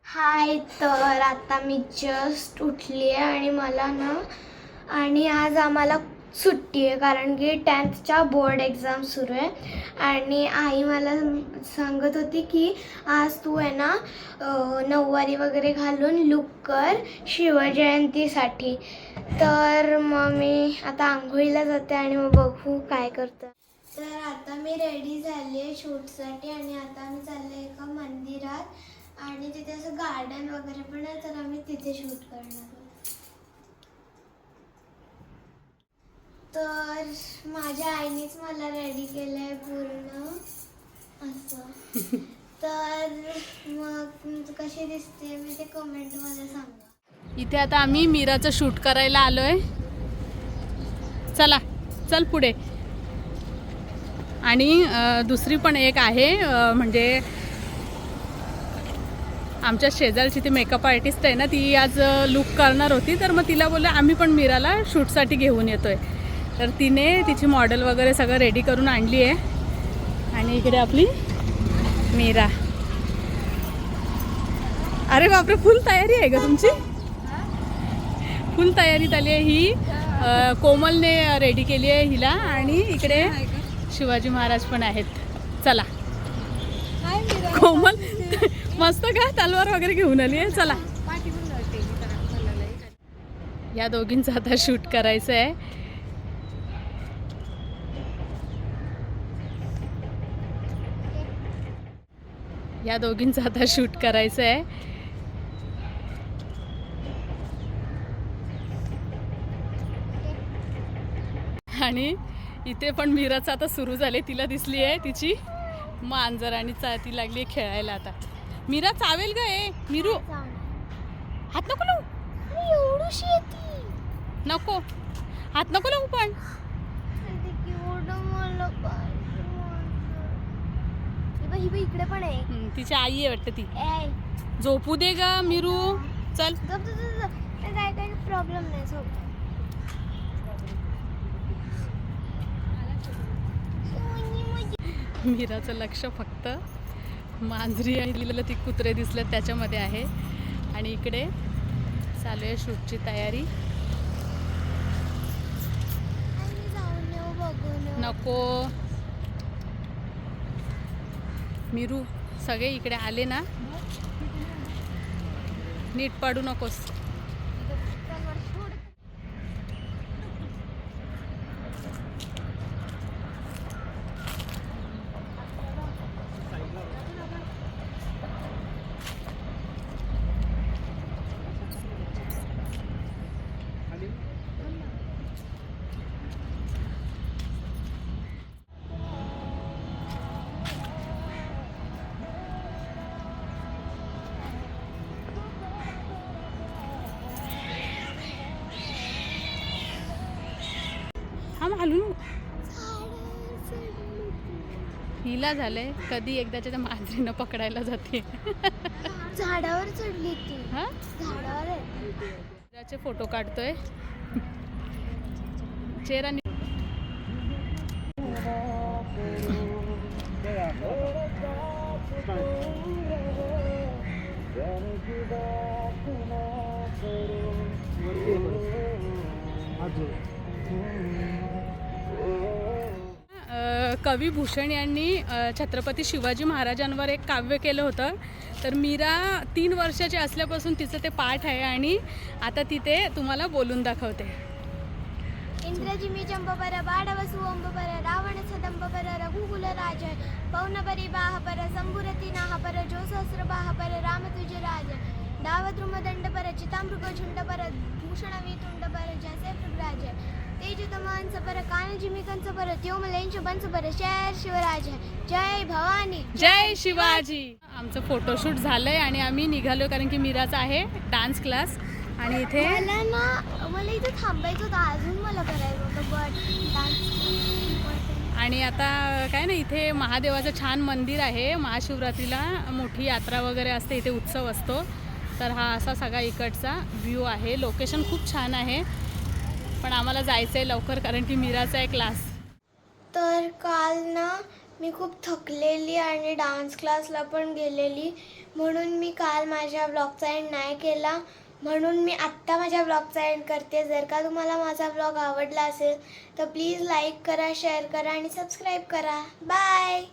हाय, तर आता मी जस्ट उठली आहे आणि मला ना आणि आज आम्हाला सुट्टी आहे कारण की 10thच्या बोर्ड एक्झाम सुरू आहे आणि आई मला सांगत होती की आज तू आहे ना नऊवारी वगैरे घालून लुक कर शिवजयंतीसाठी. तर मग मी आता आंघोळीला जाते आणि मग बघू काय करतं. तर आता मी रेडी झाली आहे शूटसाठी आणि आता मी चालले एका मंदिरात आणि तिथे असं गार्डन वगैरे पण आहे, तर आम्ही तिथे शूट करणार आहोत. तर माझ्या आईनेच मला रेडी केलं आहे पूर्ण असं. तर मग कशी दिसते मी ते कमेंटमध्ये सांगा. इथे आता आम्ही मीराचं शूट करायला आलोय. चला चल पुढे. आणि दुसरी पण एक आहे म्हणजे आमच्या शेजारची ती मेकअप आर्टिस्ट आहे ना, ती आज लुक करणार होती. तर मग तिला बोलले आम्ही पण मीराला शूटसाठी घेऊन येतोय. तर तिने तिची मॉडेल वगैरे सगळं रेडी करून आणली आहे. आणि इकडे आपली मीरा. अरे बापरे, फुल तयारी आहे का तुमची? फुल तयारी झाली आहे. ही कोमलने रेडी केली आहे हिला. आणि इकडे शिवाजी महाराज पण आहेत. चला कोमल मस्त का तलवार वगैरे घेऊन आली आहे. चला या दोघींचं आता शूट करायचं आहे. या दोघींचं आता शूट करायचं आहे. आणि इथे पण मीराचं आता सुरू झाले. तिला दिसली आहे तिची मांजर आणि ती लागली खेळायला. आता मीरा चावेल ग. ए मीरू, हात नको लावू. एवढीशी येते नको, हात नको लावू. पण इकडे पण आहे. तिची आई आहे वाटतं. ती झोपू दे ग मीरू. चल काय काय प्रॉब्लेम नाही. झोप. मीराचं लक्ष फक्त मांजरी आणि लिहिलेलं ती कुत्रे दिसले त्याच्यामध्ये आहे. आणि इकडे चालू आहे शूटची तयारी. नको मीरू, सगळे इकडे आले ना, नीट पाडू नकोस. हलू. हिला झालंय कधी एकदाच्या त्या मांजरीनं पकडायला जाते. झाडावर चढली ती. हा, झाडावर फोटो काढतोय. चेहरा कवी भूषण यांनी छत्रपती शिवाजी महाराजांवर एक काव्य केलं होतं. तर मीरा 3 वर्षाची असल्यापासून तिचं ते पाठ आहे आणि आता तिथे तुम्हाला बोलून दाखवते. इंद्रजी मी चंपपर बाडवसु अंबपर रावण सदंबपर रघुकुल राज पौनपरी बाहपर संभुरती नाहपर जो सहस्र बाहपर राम तुझे राज डावद्रुम दंडपर चितामृग झुंडपर भूषण वितुंडपर जैसे पृगराज तेज तमान सपर कान जिमिकंच पर त्योमलेंच बंच पर जय शिवराज जय भवानी जय शिवाजी. आमचं फोटोशूट झालंय आणि आम्ही निघालो कारण की मीराचा आहे डान्स क्लास. आणि इथे मला इथे थांबायचं होतं, अजून मला करायचं होतं बट डान्स. आणि आता काय ना, इथे महादेवाचं छान मंदिर आहे. महाशिवरात्रीला मोठी यात्रा वगैरे असते, इथे उत्सव असतो. तर हा असा सगळा इकडचा व्ह्यू आहे. लोकेशन खूप छान आहे. पण आम्हाला जायचं आहे लवकर कारण की मीराचा आहे क्लास. तर काल ना मी खूप थकलेली आणि डान्स क्लासला पण गेलेली, म्हणून मी काल माझ्या ब्लॉगचा एंड नाही केला. म्हणून मी आत्ता माझ्या ब्लॉगचा एंड करते. जर का तुम्हाला माझा ब्लॉग आवडला असेल तर प्लीज लाईक करा, शेअर करा आणि सबस्क्राईब करा. बाय.